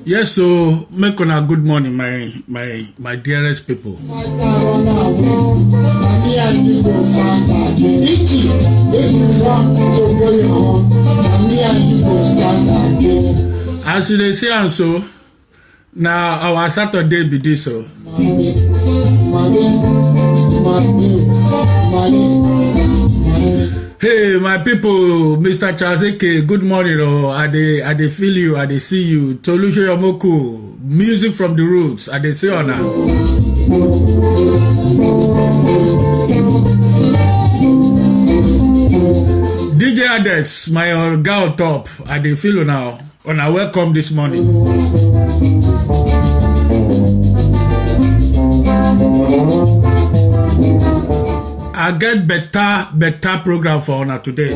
Yes, so make on a good morning, my dearest people. As they say, and so now our Saturday be this so. Hey, my people, Mr. Charles Eke, good morning. Oh, I dey feel you, I dey see you. Tolusho Yomoku, music from the roots, I dey say on now. DJ Adex, my girl top, I dey feel you now. On a welcome this morning. I get better program for Honor today.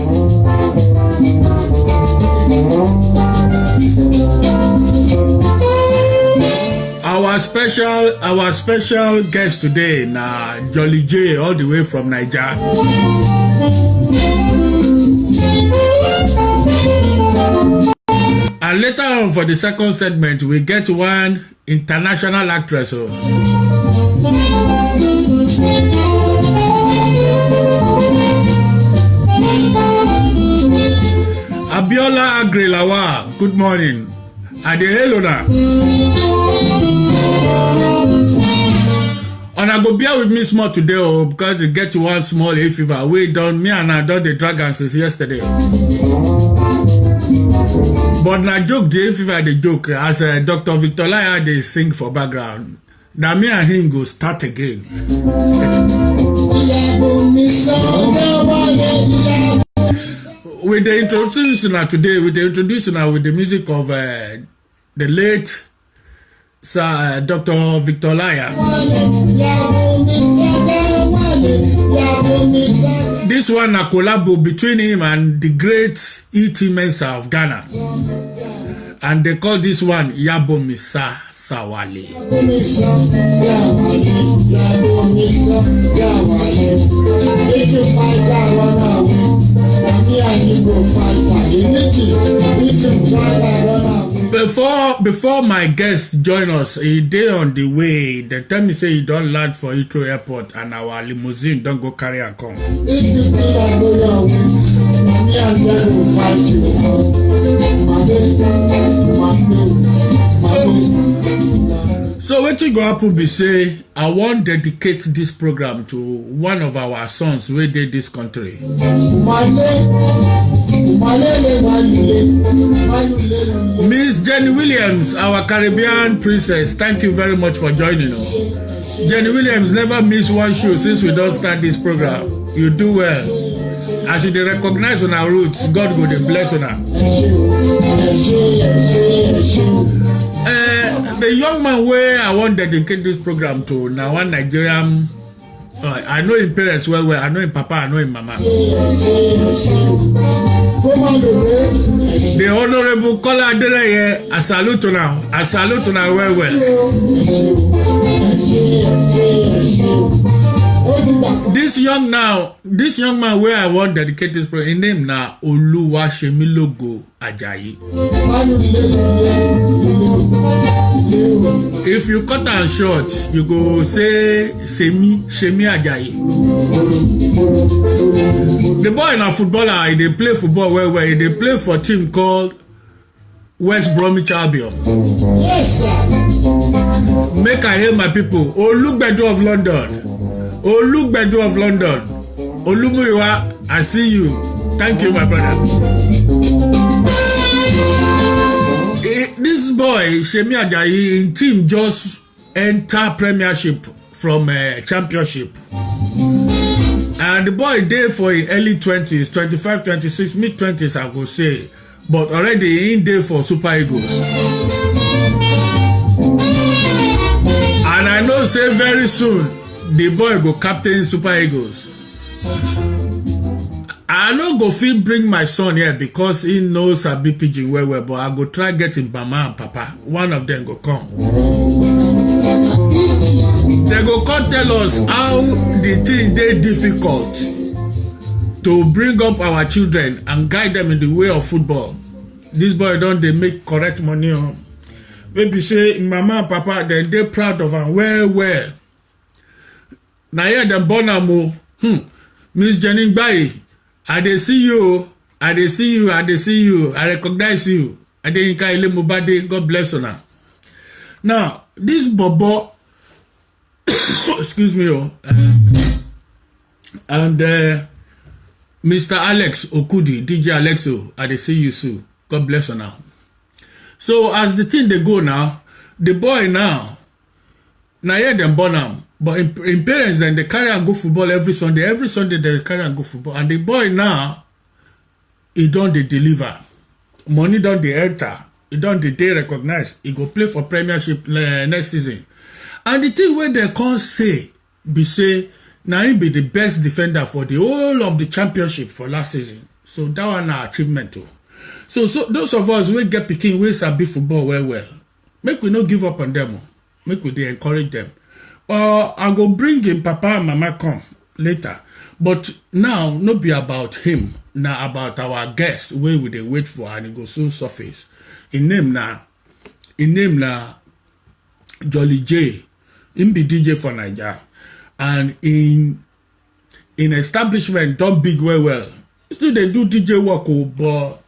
Our special guest today na Jolly J all the way from Nigeria. And later on for the second segment we get one international actress. Abiola Agrelawa, good morning. Ade hello na. And I go bear with me small today because they get one small hay fever. We done me and I done the dragon since yesterday. But na joke the hay fever the joke as Dr. Victor Laya they sing for background. Now me and him go start again. With the introduction today, with the music of the late Sir Dr. Victor Laya. This one a collab between him and the great E.T. Mensah of Ghana. And they call this one Yabo Misa Sawale. If you fight that run away, Before my guest join us, he day on the way. They tell me say he don't land for Heathrow Airport and our limousine don't go carry and come. If you do that, go your way. I'm going to fight you. So what you go happen be say I want to dedicate this program to one of our sons who did this country. Miss Jenny Williams, our Caribbean princess, thank you very much for joining us. Jenny Williams never miss one show since we don't start this program. You do well. As you recognize on our roots, God go to bless on her. The young man where I want to dedicate this program to now one Nigerian. I know his parents well. I know his papa. I know his mama. The Honorable Kola Adereye, I salute to now. I salute to now well. This young man where I want to dedicate this program, his name now Oluwasemilogo Ajayi. If you cut and short, you go say Shemi Ajayi. The boy is a footballer, they play football well. They play for a team called West Bromwich Albion. Yes, sir. Make I hear my people. Olugbedu of London. Olugbedu of London. Olumuyiwa, I see you. Thank you, my brother. This boy, Shemi Ajayi, in team just enter Premiership from Championship. And the boy there for in early 20s, 25, 26, mid-20s, I would say. But already in there for Super Eagles. And I know say very soon, the boy go captain Super Eagles. I no go fit bring my son here because he knows I be pidgin well, but I go try getting mama and papa. One of them go come. go come tell us how the thing dey difficult to bring up our children and guide them in the way of football. This boy don dey make correct money o. Maybe say mama and papa dem dey proud of am well. Na here dem born am o. Miss Jenny Gbaye, I dey see you. I dey see you. I recognize you. Adeyinka Ilemobade, God bless you now. Now, this bobo, excuse me, and Mr. Alex Okudi, DJ Alexo, I dey see you soon. God bless you now. So as the thing they go now, the boy now here them born am, but in parents then they carry and go football every Sunday. Every Sunday they carry and go football, and the boy now he don't they deliver. Money don't they enter. He don't they recognize. He go play for Premiership next season. And the thing where they can't say now he be the best defender for the whole of the championship for last season. So that one an achievement too. So those of us we get picking we sabi football well. Make we not give up on them. Make we encourage them. I go bring him papa and mama come later. But now not be about him. Now about our guest where we they wait for and he go soon surface. In name na Jolly J. Him be DJ for Nigeria. And in establishment done big well. Still they do DJ work, but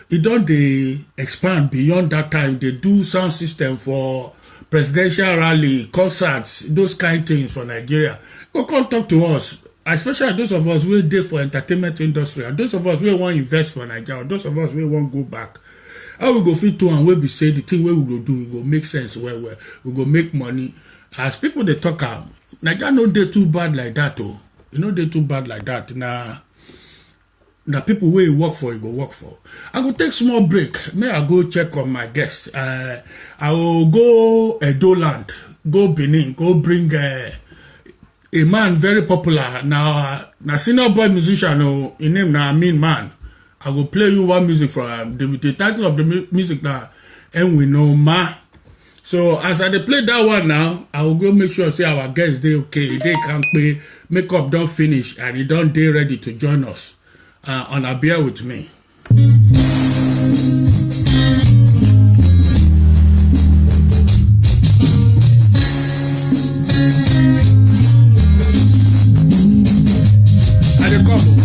it don't they expand beyond that time. They do sound system for presidential rally, concerts, those kind of things for Nigeria. Go come talk to us, especially those of us who there for entertainment industry, and those of us who want to invest for Nigeria, those of us who want to go back. How we go fit to and we be say the thing where we go do, we go make sense well. We go make money. As people they talk Nigeria no dey too bad like that oh. You know they too bad like that. Now people where you work for, you go work for. I go take small break. May I go check on my guests. I will go Edo land, go Benin, go bring a man very popular now senior boy musician. His name na Amin Man. I will play you one music from the title of the music now, and we know Ma. So as I play that one now, I will go make sure say our guests they okay, they can't pay, makeup don't finish, and he don't they ready to join us on a beer with me. And the couple.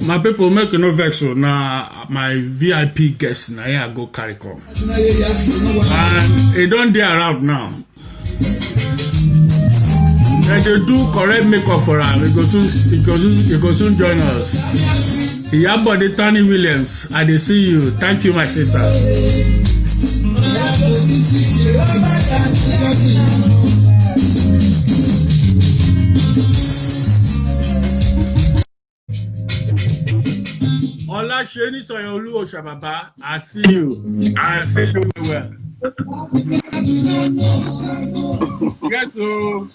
My people make no vex so now my VIP guest now here I go carry come. And they don't dare around now. And they do correct makeup for her. He go soon join us. Iyabode Tani Williams, I dey see you. Thank you, my sister. Ola Sheni Soyolu Oshababa, I see you. I see you well. Yes, so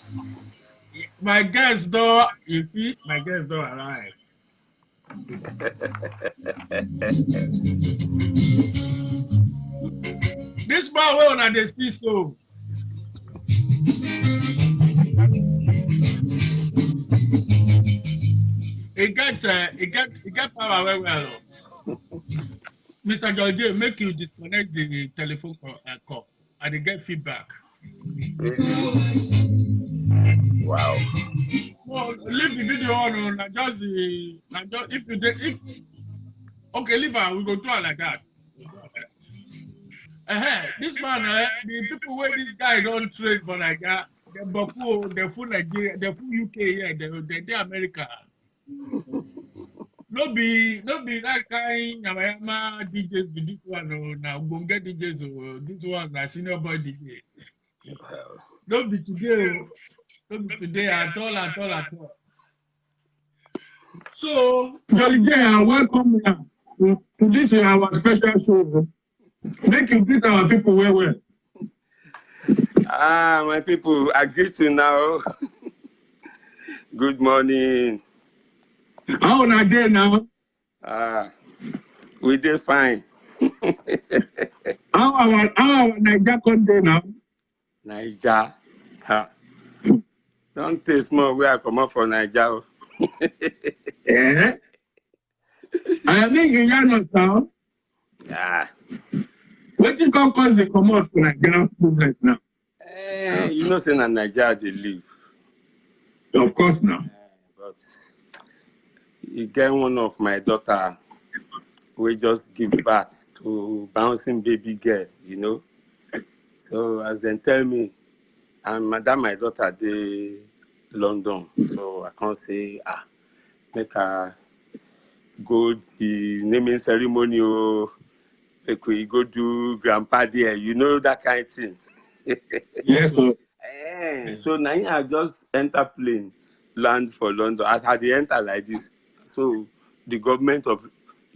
my guest door, you see, my guest door arrived. This man will not see so. It get power very well. Mr. George, make you disconnect the telephone call and they get feedback. Wow. Well, leave the video on just if you did okay, leave her, we go do it like that. This man, the people where this guy don't trade for like that, the full Nigeria, the full UK here, the America. No be that kind Yamayama DJs with this one or now Bonga DJs or this one na senior boy DJ. No be today at all. So Jolly J, welcome now to this our special show. Make you greet our people well. My people, I greet you now. Good morning. How on a day now? We did fine. How our Niger come day now? Niger. Don't taste more where I come up for Niger. Yeah. I think you know now. Yeah. What you can cause the come out for Nigeria movement now? You know, saying in Nigeria they live. Of course now. But you get one of my daughter we just give birth to bouncing baby girl, you know. So as they tell me, and madam my daughter they London, so I can't say make her go the naming ceremony or like we go do grandpa there, you know, that kind of thing. Yes, sir. So now I just enter plane, land for London. As I enter like this, so the government of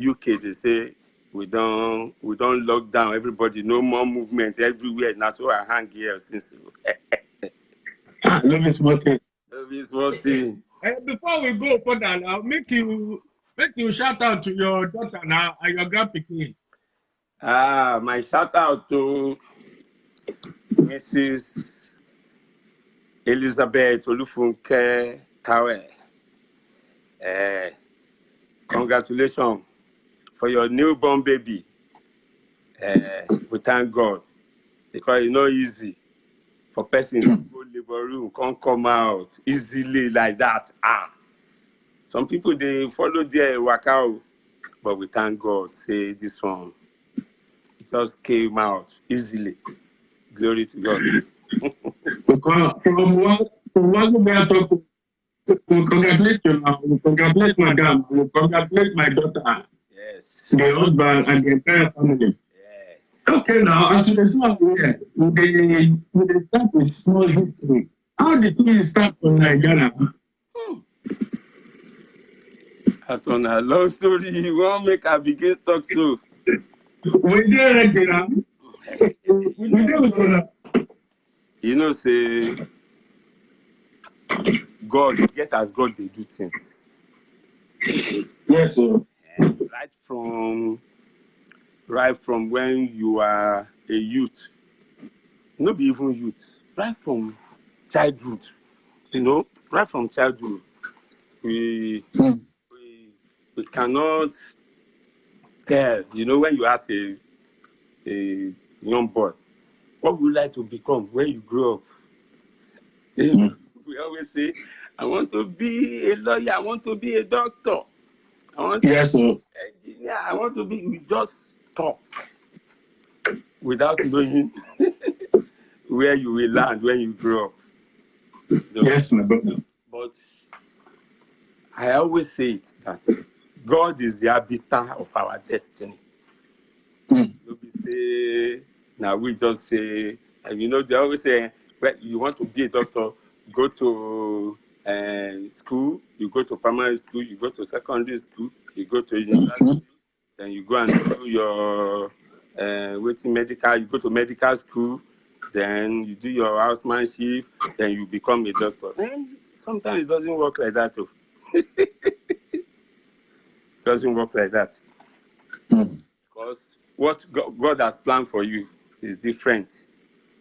UK they say we don't lock down everybody, no more movement everywhere. Now so I hang here since. Love is small thing. Love is small thing. Before we go further, now make you shout out to your daughter now and your grandpikin. My shout out to Mrs. Elizabeth Olufunke Tawe. Congratulations for your newborn baby. We thank God, because it's not easy for person to go labor room, can't come out easily like that. Some people, they follow their workout, but we thank God, say this one, it just came out easily. Glory to God. Because from what we are talking, we congratulate you, we congratulate madam, we congratulate my daughter, Yes. the husband, and the entire family. Yes. Okay, now, as you do aware, we start with small history. How did we start from Nigeria? That's on a long story. You won't make a begin talk so. We did regular. We did regular. You know, say God, get as God they do things. Yes, sir. Right from when you are a youth, not be even youth, right from childhood, right from childhood, we cannot tell, when you ask a young boy, what would you like to become when you grow up? We always say, I want to be a lawyer, I want to be a doctor, I want to be an engineer, I want to be, we just talk without knowing where you will land when you grow up. Yes, my brother. But I always say it, that God is the arbiter of our destiny. We say, now we just say, and they always say, well, you want to be a doctor, go to school, you go to primary school, you go to secondary school, you go to university, then you go and do your medical, you go to medical school, then you do your housemanship, then you become a doctor. And sometimes it doesn't work like that too. It doesn't work like that. Because what God has planned for you is different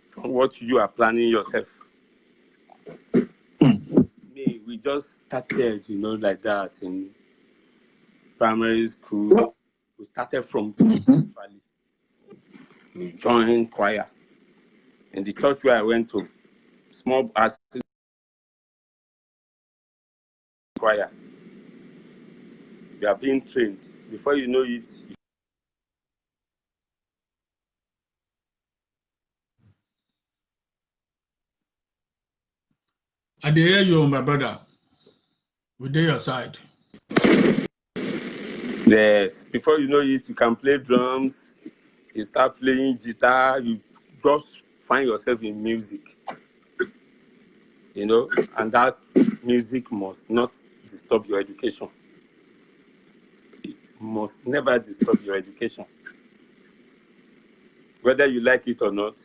from what you are planning yourself. We just started, like that in primary school. We started from actually. We joined choir in the church where I went to. Small choir. We are being trained. Before you know it, I dey hear you, my brother. We dey your side. yes, before you know it, you can play drums, you start playing guitar, you just find yourself in music. And that music must not disturb your education. It must never disturb your education. Whether you like it or not,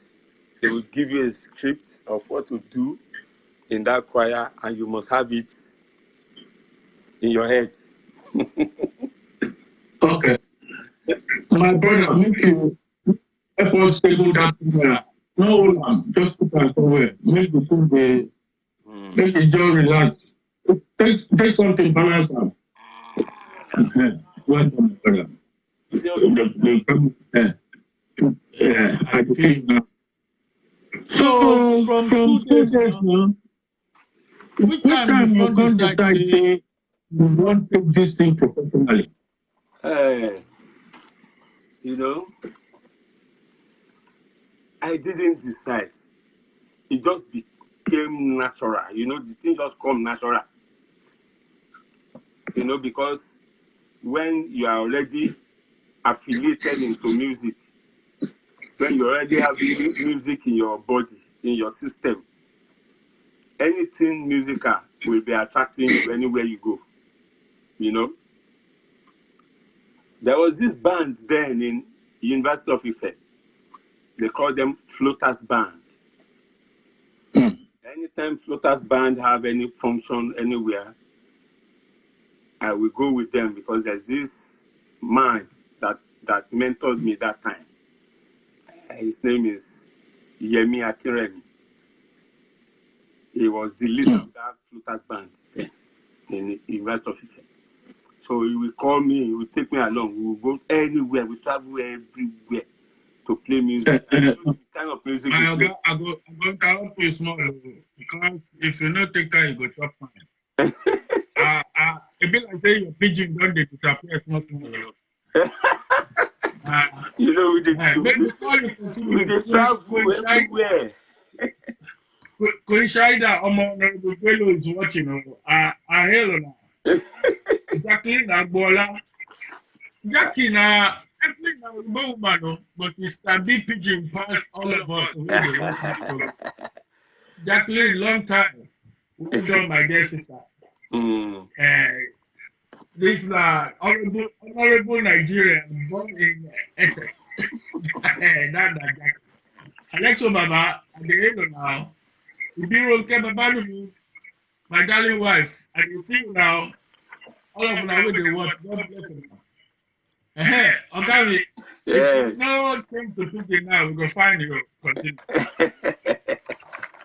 they will give you a script of what to do in that choir, and you must have it in your head. Okay. My brother, make you help us table that somewhere. No, just put that somewhere. Make the food make the jaw relax. Take something balance out. Well done, my brother. I feel now. So from 2 days now, which time you can't decide say you want to take this thing professionally? I didn't decide. It just became natural. The thing just come natural. Because when you are already affiliated into music, when you already have music in your body, in your system, anything musical will be attracting you anywhere you go. There was this band then in University of Ife. They call them Floaters Band. Anytime Floaters Band have any function anywhere, I will go with them because there's this man that mentored me that time. His name is Yemi Akinremi. He was the leader of that Floaters Band then in University of Ife. So he will call me, he will take me along. We will go anywhere, we travel everywhere to play music. The kind of music we play. I'm going to interrupt you small because if you not take time, you go chop fine. It be like saying your pigeon don't disappear small. You know, we did travel everywhere. Coincidence, Honorable Bello is watching. I hear now. Jacqueline Agbola. Jacqueline, actually, no woman, but it's a big pigeon past all of us. Jacqueline, long time. We done my dear sister. This honorable Nigerian born in Essex. Alexo Baba, at the end of now, my darling wife, and you see now, all of them are with the word, God bless them. Okay, yes. No thing to put in now, we go find you. Continue.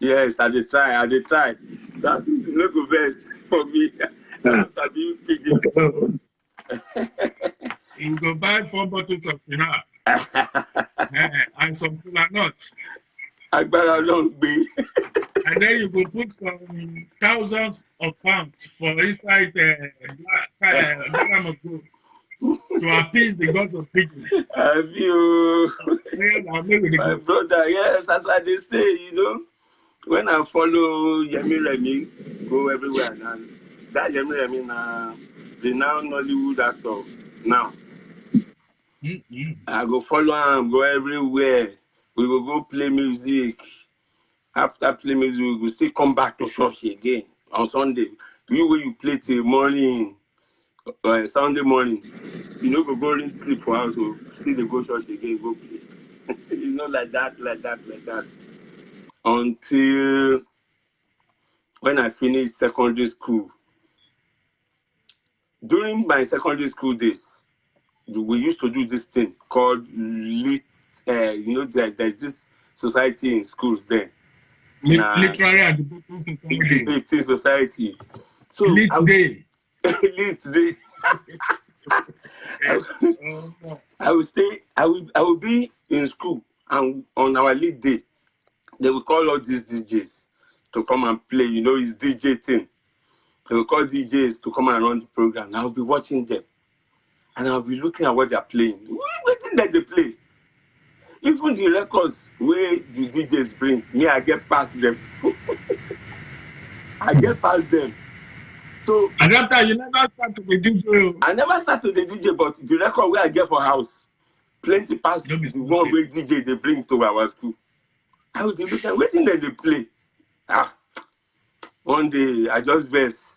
Yes, I did try. That's no good best for me. That's a big pigeon. You go buy 4 bottles of Pinot and some cola nuts. And then you go put some thousands of pounds for inside to appease the gods of pigeons. Have you? My brother, yes, as I did say, you know, when I follow Yemi Remi, go everywhere. And that Yemi Remi, the now Nollywood actor, now. I go follow him, go everywhere. We will go play music. After play music, we will still come back to church again on Sunday. You play till morning, Sunday morning. You know, go sleep for house, so still they go church again, go play. You know, like that. Until when I finished secondary school. During my secondary school days, we used to do this thing called lit. You know, there's this society in schools there. Literary and debating society. So Lit day. I will be in school, and on our lit day, they will call all these DJs to come and play. You know, it's DJ thing. They will call DJs to come and run the program. And I'll be watching them, and I'll be looking at what they're playing. What thing that they play? Even the records where the DJs bring, me, I get past them. So at that time, you never start to the DJ. I never start to the DJ, but the record where I get for house, plenty past the one where DJ they bring to our school. I was looking at waiting that they play. One day I just versed.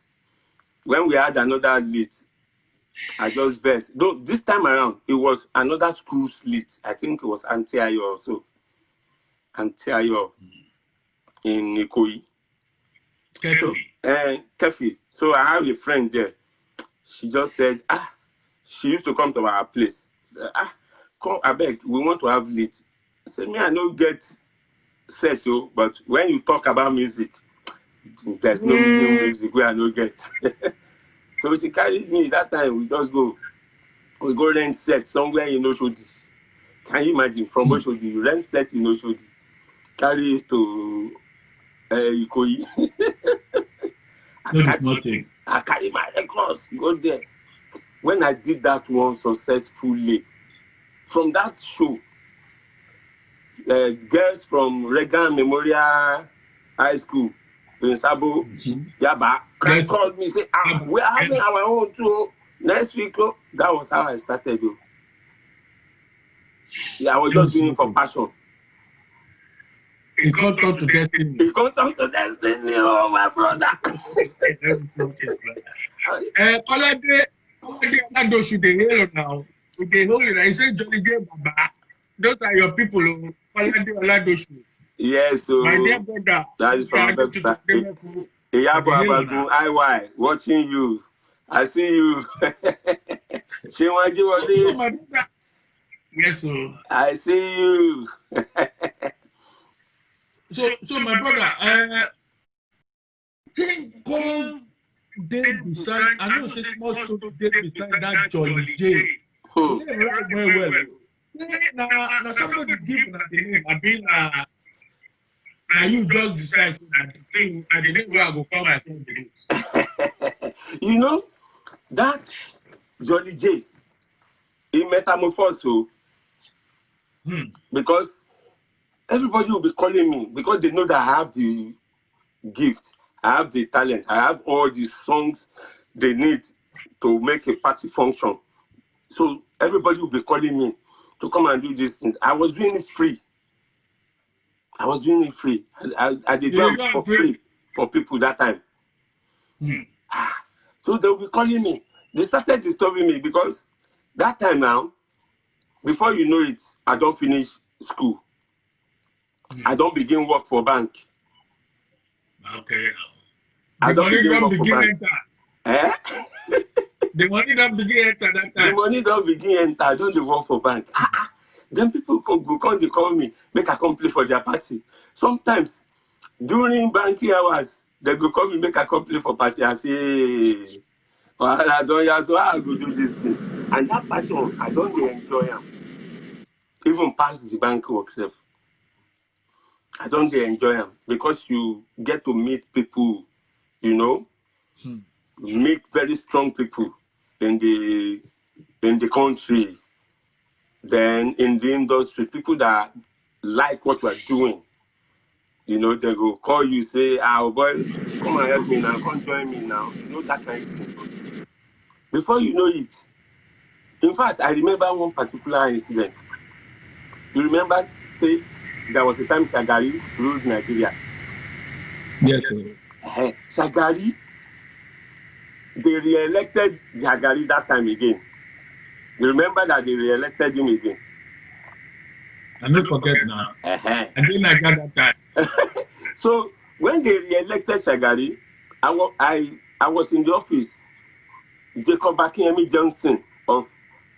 When we had another lit, I just versed. Though this time around, it was another school lit. I think it was Antioch also. Antioch in Ikoyi. Kefi. So I have a friend there. She just said, she used to come to our place. Come, I beg, we want to have lit. I said, me, I don't get set, but when you talk about music, there's no music where I don't get. So she carried me that time. We just go. We go rent set somewhere in Oshodi. Can you imagine? From Oshodi, rent set in Oshodi. Carry it to Ikoyi. I carry my records, go there. When I did that one successfully, from that show, girls from Reagan Memorial High School in Sabo, Yaba, called me, say, we are having our own too. Next week, that was how I started. Yeah, I was just doing it for passion. It got on to destiny. Oh my brother. Now. Okay, hold it. I say Johnny J Baba. Those are your people. Oladoshu. Yes, My dear so brother, that is from Abẹ́òkúta. Iyabo Abagun, IY, watching you. I see you. Ṣéun Ajíwọlé, So my brother, yes, so I see you. my brother, think come dey beside. I know say small so dey beside that Jolly J. Hmm. The name right well. Na somebody give na the name. I mean, na you just decide say na the thing, na the name wey I go call my friend be this. You know, that Jolly J, he metamorphosed, so because everybody will be calling me because they know that I have the gift, I have the talent, I have all the songs they need to make a party function. So everybody will be calling me to come and do this thing. I was doing it free. I did it for free for people that time. So they'll be calling me. They started disturbing me because that time now, before you know it, I don't finish school. I don't begin work for bank. Okay. I The don't money begin don't work for begin bank. enter. Eh? The money don't begin enter that The The time. money don't begin enter. I don't dey work for bank. Then people go come, they call me, make I come play for their party. Sometimes during banking hours, they go call me, make I come play for party. I say, well, I don't know, so I go do this thing. And that passion, I don't dey enjoy am. Even past the bank work sef. I don't dey enjoy am because you get to meet people, you know, meet very strong people in the country, then in the industry, people that like what you are doing. You know, they go call you, say, oh boy, come and help me now, come join me now. You know, that kind of thing. Before you know it, in fact, I remember one particular incident. You remember, say, there was a time Shagari ruled Nigeria. Yes, sir. Shagari, they re-elected Shagari that time again. You remember that they re-elected him again? I don't forget now. I didn't like that time. So when they re-elected Shagari, I was in the office. Jacob Akinyemi Johnson of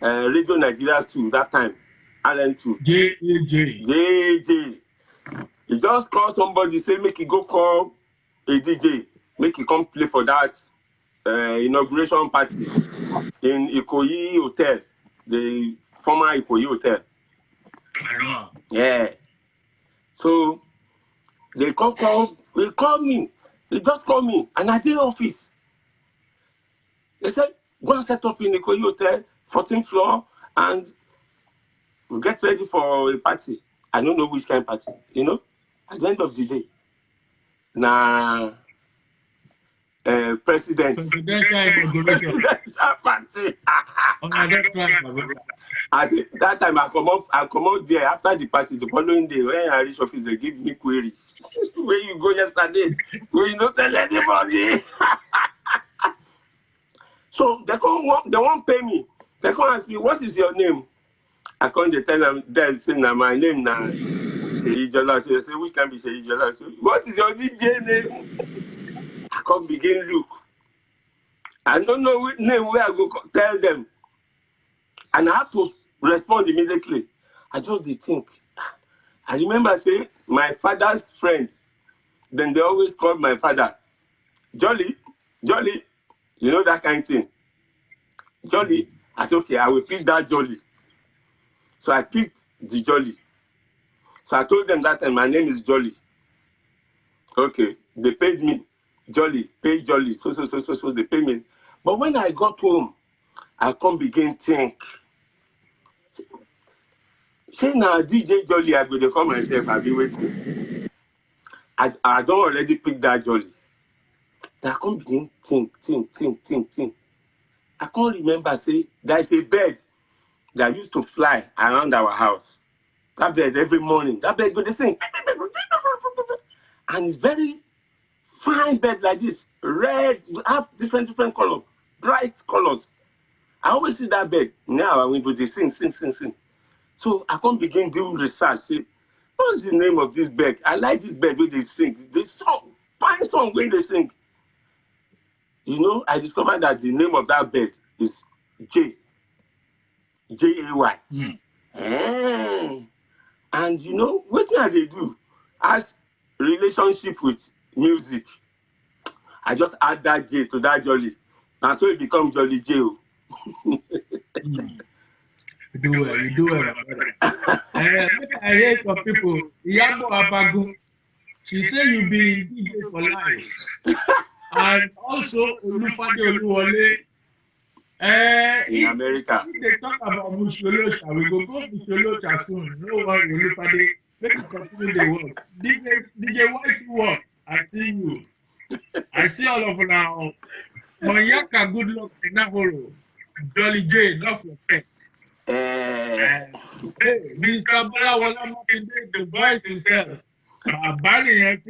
Radio Nigeria 2 that time, RN2. JJ. He just called somebody, say make he go call a DJ, make he come play for that inauguration party in Ikoyi Hotel, the former Ikoyi Hotel. I know. Yeah. So they call me. They just call me, and I did office. They said, go and set up in Ikoyi Hotel, 14th floor, and we'll get ready for a party. I don't know which kind of party, you know. At the end of the day, presidential inauguration party. I say that time I come out there after the party. The following day, when I reach office, they give me query. Where you go yesterday? Where you not tell anybody? So they won't pay me. They come ask me, what is your name? I come to tell them, say, nah, my name now. Seyi Jola. They say, which can be Seyi Jola? What is your DJ name? I come begin look. I don't know which name where I go tell them. And I have to respond immediately. I just did think. I remember saying, my father's friend, then they always called my father, Jolly, you know that kind of thing. Jolly. I said, okay, I will pick that Jolly. So I picked the Jolly. So I told them that time, my name is Jolly. Okay, they paid me. Jolly, pay Jolly. So they paid me. But when I got home, I come begin think. Say now DJ Jolly, I go to call myself, I'll be waiting. I don't already pick that Jolly. I come begin think. I can't remember, say, there is a bird that used to fly around our house. That bird every morning, that bird go to sing. And it's very fine bird like this, red, have different colors, bright colors. I always see that bed. Now I went to the sing. So I can't begin doing research. Say, what's the name of this bed? I like this bed where they sing. They song, fine song when they sing. You know, I discovered that the name of that bed is Jay. And you know, what can they do? As relationship with music, I just add that J to that Jolly. And so it becomes Jolly J. You do well. I hear some people, Yabo Abago, she say you be DJ for life. And also, Olufade Oluwole. In America. If they talk about Musholosha, we go Musholosha soon. No one will look at it. Let me continue the work. DJ, why you work? I see you. I see all of now. Monyaka, good luck in Nahoro. Jolly J, enough for pets. Hey, Mr. Bala was not in the voice himself. Barney and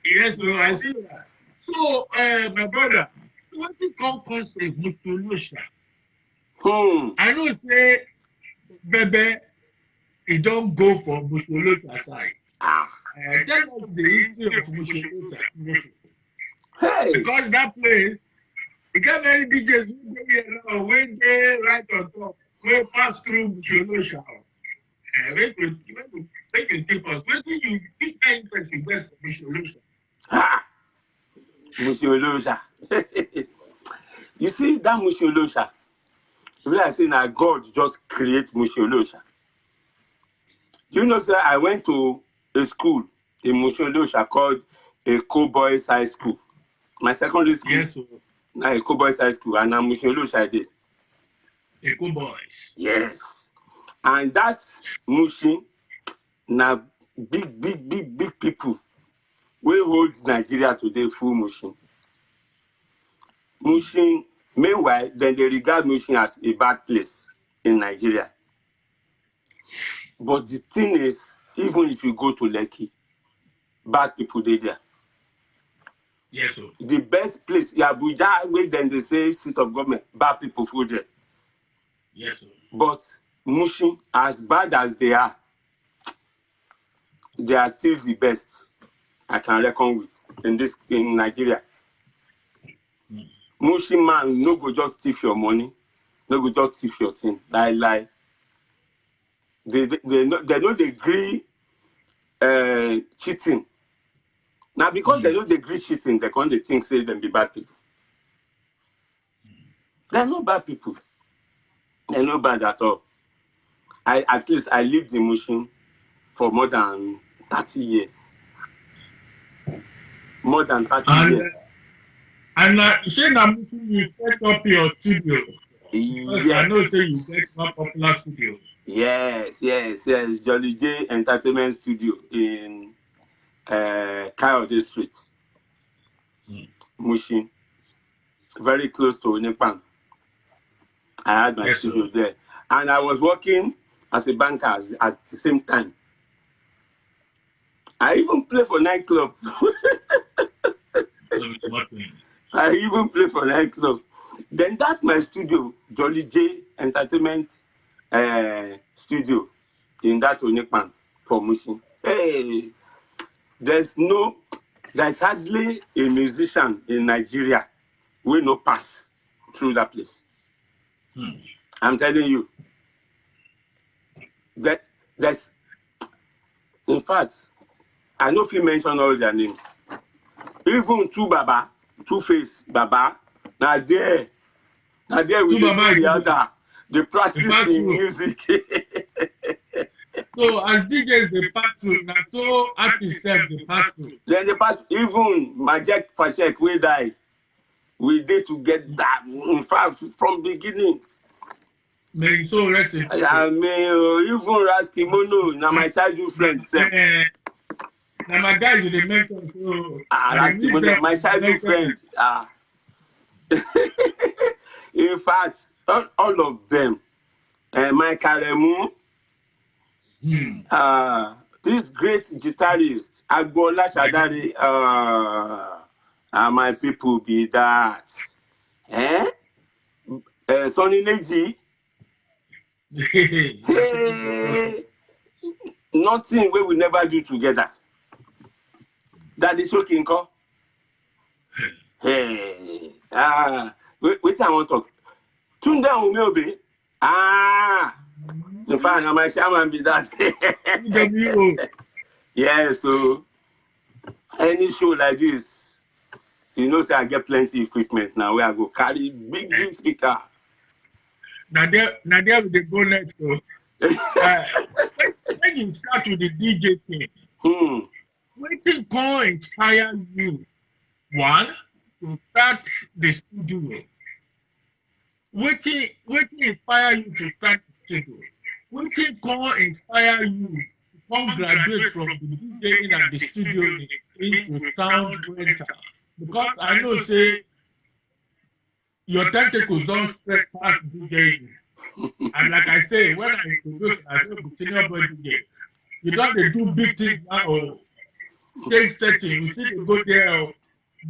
Yes, bro, I see that. So, my brother, what you call concept Musholosha? I know say, Bebe, he don't go for Musholosha side. Tell us the history of Musholosha. Hey. Because that place, you got many DJs who go here now, when they right on top, we pass through Musholosha. Make you think us. When do you think that interest in West Musholosha? Musholosha. You see, that Musholosha, we are saying that God just creates Musholosha. You know, sir, I went to a school in Musholosha called Eko Boys High School. My secondary school. Yes, sir. Now Eko Boys High School, and I'm Musholosha I did. Eko Boys. Yes. And that Mushin, now big people. We hold Nigeria today full Mushin. Mushin, meanwhile, then they regard Mushin as a bad place in Nigeria. But the thing is, even if you go to Lekki, bad people they there. Yes, sir. The best place, Abuja, where then they say seat of government, bad people full there. Yes, sir. But Mushin, as bad as they are still the best I can reckon with in Nigeria. Mushin man no go just thief your money, no go just thief your thing. Lie. They know they agree cheating. Now because they know they agree cheating, they can't think say them be bad people. They're not bad people. They're not bad at all. At least I lived in Mushin for more than 30 years. More than 30 years. And Shane, you set up your studio. Because I know say you get one popular studio. Yes. Jolly J Entertainment Studio in Kayode Street. Mushin. Very close to Nipan. I had my studio there. And I was working as a banker at the same time. I even play for nightclub. Then that's my studio, Jolly J Entertainment Studio in that Onipan for Mushin. Hey, there's hardly a musician in Nigeria who no pass through that place. I'm telling you. There's, in fact, I know if you mention all their names. Even Two-Face Baba, now there we do the other. They practice in music. So as DJs they pass through, now so artists they pass through. Then they pass, even Majek Pachek, we die. We did to get that. In fact, from beginning. May so rest in peace. I mean, even Raskimono, now my childhood friend. Now my guys they mention so. Raskimono, my childhood friend. In fact, all of them. Mike Aremu. This great guitarist, Agbola Shadari, And my people be that. Sonny Neji. Hey, nothing we will never do together. That is shocking, ko. Hey, wait, I want to talk. Tune down, Umeobe. The fan, my shaman be that. Yeah, so any show like this, you know, say I get plenty equipment now where I go carry big speaker. Now there with the go next. When you start with the DJ thing, what thing can inspire you? One, to start the studio. What thing inspire you to start the studio? What thing can inspire you to come graduate from the DJing and the studio into sound rental? Because I know, say, your tentacles don't spread past DJing. And like I say, when I introduce myself to senior boy DJ, you don't do big things now. Stage setting, you see they go there,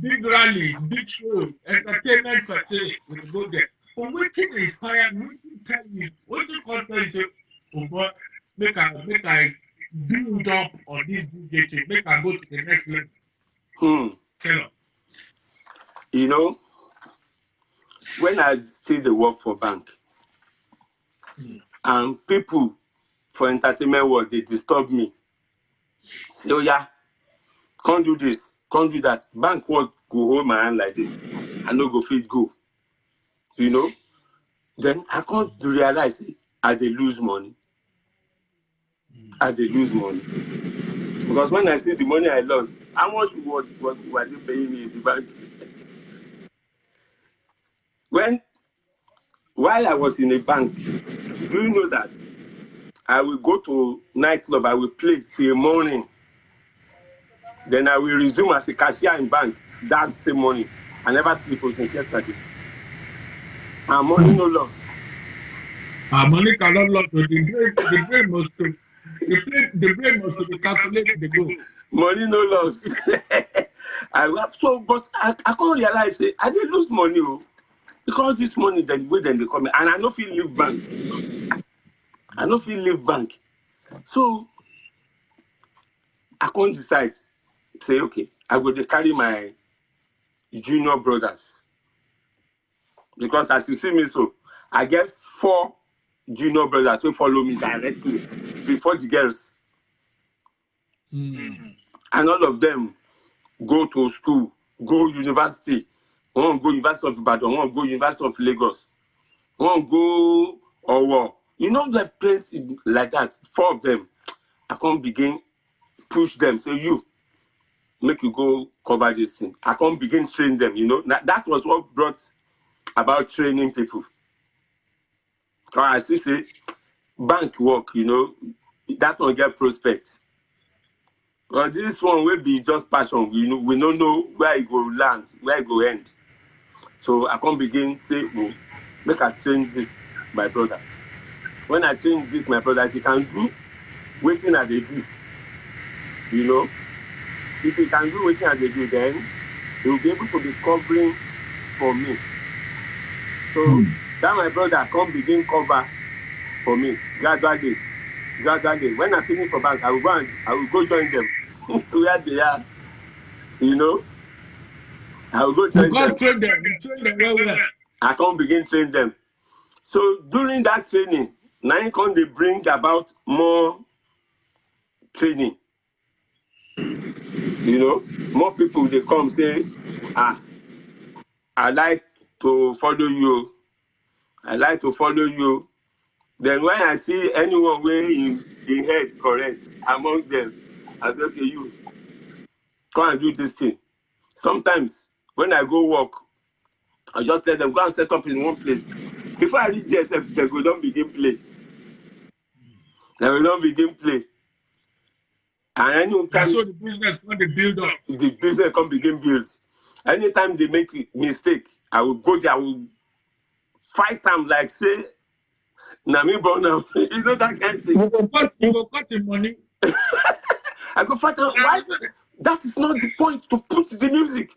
big rallies, big shows, entertainment per se, we go there. But what thing inspire me? What thing tell me? What thing content you? Oh God, make I build up on this DJ thing, make I go to the next level. Tell us. You know, when I still the work for bank, and people for entertainment world, they disturb me. Say, oh yeah, can't do this, can't do that. Bank work go hold my hand like this. I no go fit go. You know? Then I can't realize I they lose money. Because when I see the money I lost, how much what were they paying me in the bank? While I was in a bank, do you know that I will go to nightclub, I will play till morning. Then I will resume as a cashier in bank that same morning. I never sleep since yesterday. And money no loss. Money cannot lose. The brain must be calculated to go. Money no loss. But I can't realize I didn't lose money. Because this money the way then they come, and I no feel leave bank. So I can't decide. Say okay, I go to carry my junior brothers. Because as you see me, so I get 4 junior brothers who follow me directly before the girls. And all of them go to school, go university. One go University of Ibadan, one go University of Lagos, one go Owo. You know, there are plenty like that. 4 of them. I can't begin push them. Say you make you go cover this thing. I can't begin train them. You know, that was what brought about training people. I see say bank work. You know, that one get prospects. But this one will be just passion. We don't know where it go land, where it go end. So I can't begin say, well, make I train this my brother. When I train this my brother, he can do waiting as they do. You know, if he can do waiting as they do, then he will be able to be covering for me. So that my brother can't begin cover for me gradually. When I finish for bank, I will go join them where they are. You know. I will go train them. Train them well. I can't begin train them. So during that training, now can they bring about more training? You know, more people they come say, I like to follow you. Then when I see anyone wearing the head correct among them, I say, okay, you come and do this thing. Sometimes when I go work, I just tell them, go and set up in one place. Before I reach there, they will not begin play. And anytime that's what the business can build up. The business can begin build. Anytime they make a mistake, I will go there, I will fight them like say, Nami Bona. You know that kind of thing. You go cut the money. I go fight them. Why? That is not the point to put the music.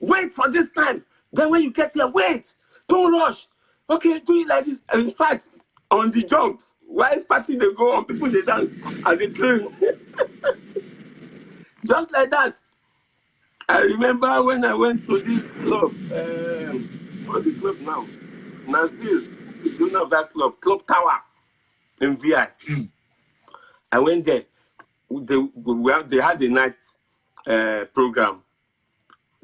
Wait for this time. Then when you get here, wait. Don't rush. Okay, do it like this. And in fact, on the job, while party they go on, people they dance at the train. Just like that. I remember when I went to this club. What's the club now? Nasir is the owner of that club, Club Tower in VI. I went there. They had a night program.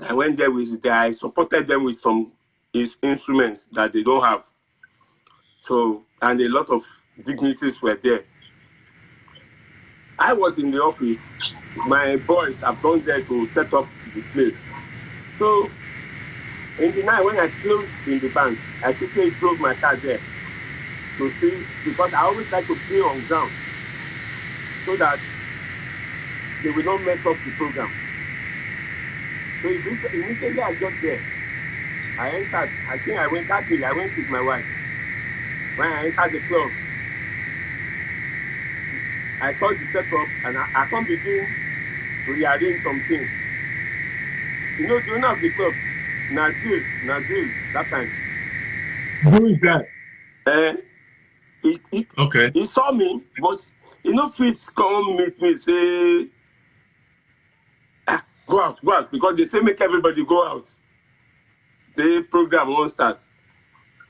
I went there I supported them with some instruments that they don't have. So, and a lot of dignitaries were there. I was in the office. My boys have gone there to set up the place. So, in the night when I closed in the bank, I quickly drove my car there to see, because I always like to play on ground so that they will not mess up the program. So immediately I got there, I entered. I think I went that day, I went with my wife. When I entered the club, I saw the setup and I can't begin to rearrange some things. You know, the owner of the club, Nazil, that time. Who is that? He saw me, but you know, Fitz come meet me, say, go out, because they say make everybody go out. The program won't start.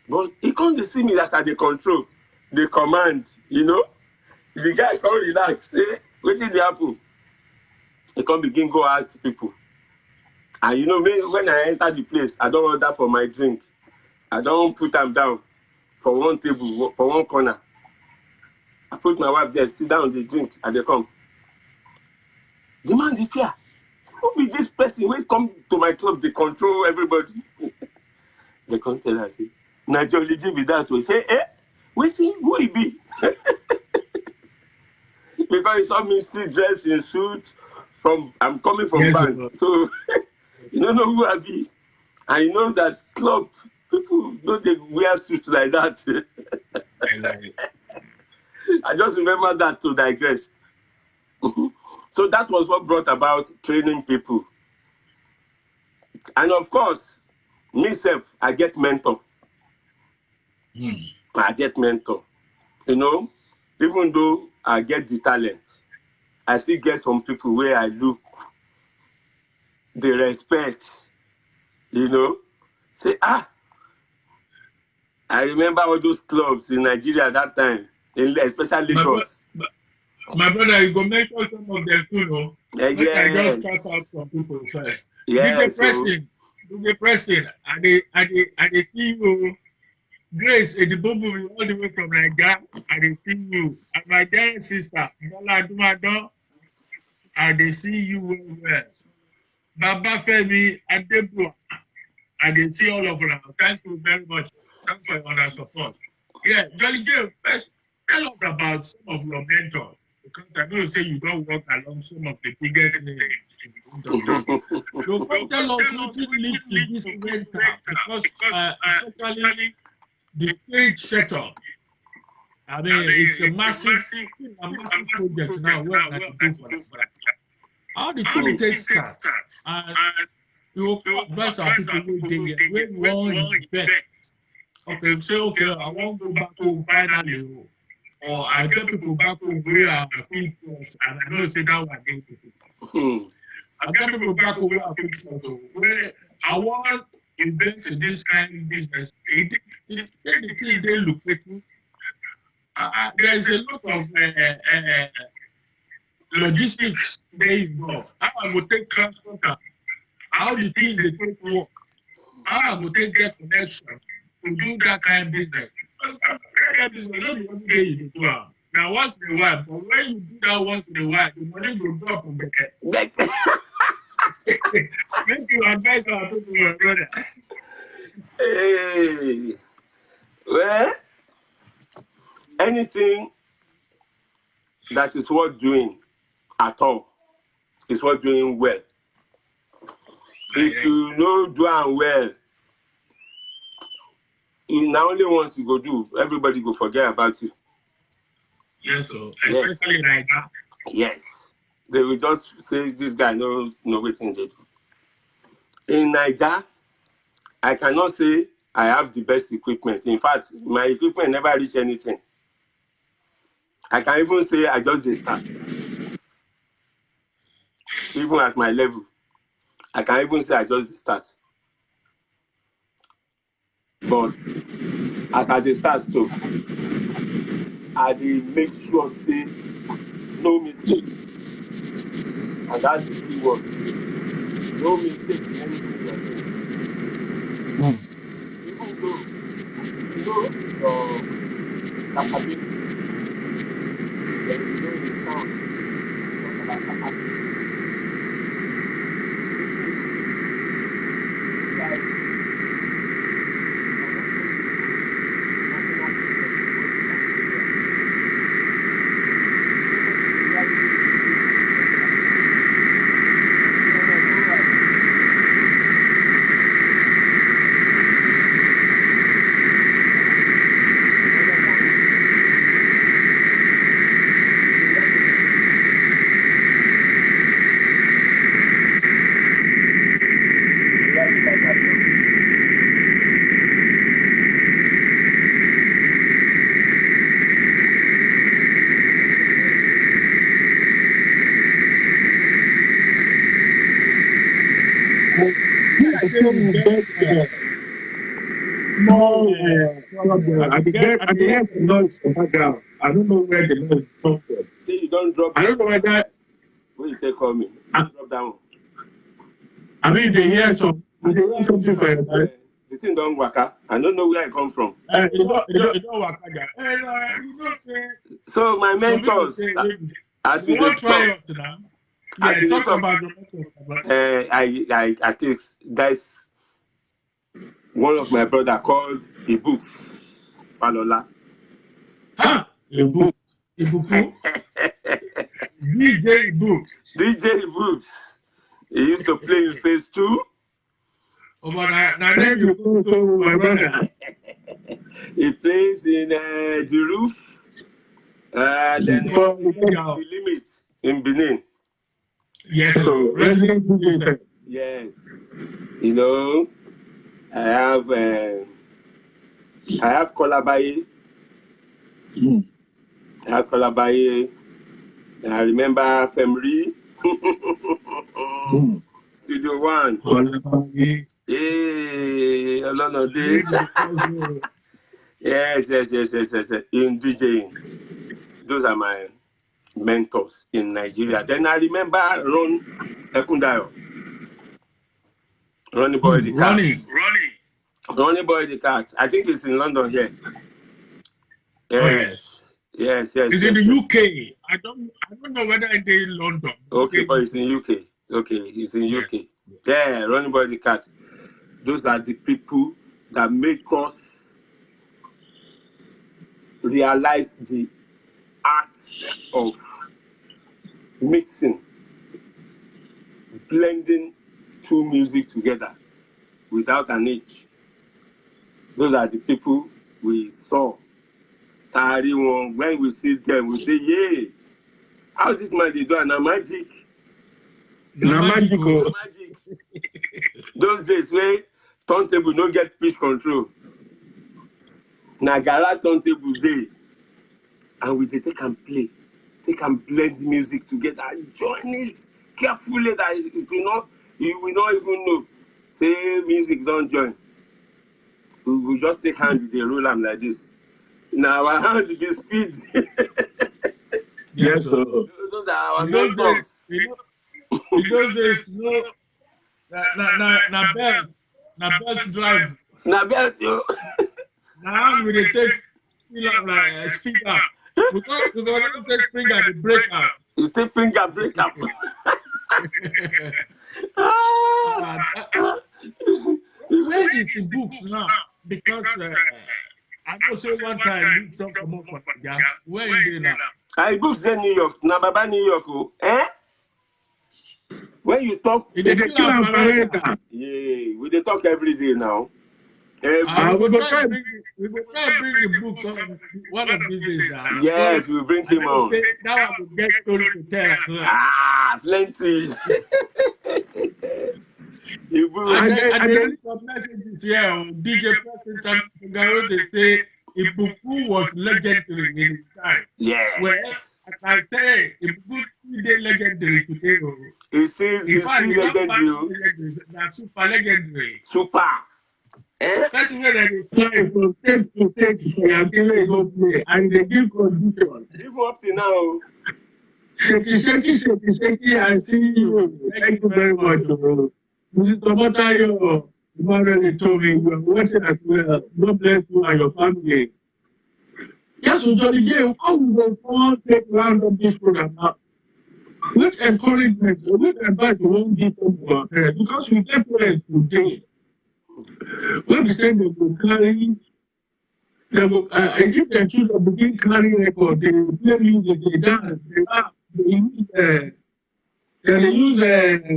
But he come to see me as I the control, the command, you know. The guy come relax, say, what did happen? He come begin go ask people. And you know, when I enter the place, I don't order for my drink. I don't put them down for one table, for one corner. I put my wife there, sit down, they drink, and they come. The man, they fear. Who be this person? When come to my club, they control everybody. They come tell us, naturally, be that way. Say, waiting, who he be? Because he saw me still dressed in suit. I'm coming from bank, so you don't know who I be. And you know that club, people don't they wear suits like that. I just remember that to digress. So that was what brought about training people. And of course, myself, I get mentor. I get mentor. You know, even though I get the talent, I still get some people where I look, the respect, you know, say, I remember all those clubs in Nigeria at that time, especially Lagos. My brother, you go mention some of them too, no? Yes. I just start out some people first. Yes. DJ Preston, and they see you. Grace, the Bobo all the way from Nigeria, and they see you. And my dear sister, Bola Dumado, and they see you well. Baba Femi Adebua, and they see all of them. Thank you very much. Thank you for your support. Yeah, Jolly J, first, tell us about some of your mentors. Because I know you say you don't work along some of the biggest names in the industry. So come tell us what lead to this mentor, because especially the stage setup. I mean, it's a massive project now. Where I can do for us. How the thing takes start, and you advise our people when you want invest. Okay, say okay, I want to go back home finally, or I tell people back home where I feel first, and I know say that one day people. I tell people back home where I feel first, where I want invest in this kind of business. The thing they look at. There's a lot of logistics they involved. How I will take transport, how the thing they take work, how I will take their connection to do that kind of business. That is not the only day you do. Now once in a while, but when you do that once in a while, the money will drop from the head. Thank you, advise our people, my brother. Hey, well, anything that is worth doing at all is worth doing well. If you know do well, now only once you go do, everybody go forget about you. Yes, sir. Especially like that. Yes. They will just say this guy no waiting they do. In Nigeria, I cannot say I have the best equipment. In fact, my equipment never reach anything. I can even say I just dey start. Even at my level, I can even say I just dey start. But as I dey start too, I dey make sure say no mistake. And that's the key word. No mistake in anything you are doing. Even though you know your capability, then you know the sound, talk about capacity. Inside I get noise in the background. I don't know where the noise comes from. say you don't drop. I don't know whether When you take call me, drop that one. I mean they hear something for your life. The thing don't waka. I don't know where I come from. It don't work like that. So my mentors, as we won't try talk, it now. as we Talk talk, about your mentors. I think there's one of my brother called Ibooks Falola. Huh? A book. DJ Books. DJ Ibooks. He used to play in Phase 2. Oh, but now you go so my brother. He plays in the Roof. Then the Limit in Benin. Yes, so resident DJ. Yes. You know, I have Kolabaye. I have Kolabaye. I remember Femri. Studio One. Kolabaye. Hey, Olonode. Yes. In DJing. Those are my mentors in Nigeria. Then I remember Ron Ekundayo. Ronnie Boy the Cat. Ronnie Boy the Cat. I think it's in London here. Yes. Yes. It's in the UK. I don't know whether it's in London. Okay, but it's in UK. Okay, it's in UK. Yeah, Ronnie Boy the Cat. Those are the people that make us realize the art of mixing, blending two music together without an itch. Those are the people we saw. When we see them, we say, yeah, how this man they do a magic? Magic. Those days where turntable no get pitch control. Nagara turntable day. And we take and play. Take and blend music together and join it carefully that you will not even know. Say music don't join. We will just take hand, they roll them like this. Now our hand the speed. Yes, sir. Those are our mentors. In those days, na belt drive. Na belt yo. Now we take speed up. We don't take finger the break out. You take finger break up. Where is the books now? Because I know say one time you talk about where is it now? I books in New York. Na Baba New York. When you talk, they kill America. Yeah, we dey talk every day now. We will try to bring the books on one of these days. Yes, we bring him on. That one will get story to tell. Plenty. And then some messages here, DJ President Figaro, they say Ibuku was legendary in his time. Yes. Well, as I say, Ibuku is legendary today. You see, In fact, you don't legendary. legendary, they're super legendary. Super. That's where they fly from state to state for your game go play, and they give condition. Even up to now. Shaky, I see you. Thank you very much. Mrs. Tomotayo, Emmanuel told me you are watching as well. God bless you and your family. Yes, so Johnny J, how we will take round of this program now? Which encouragement, which advice you won't give them to our parents? Because we get parents today. When we say they will carry, they will, Egyptian children begin carrying record, they play music, they dance, they laugh, they use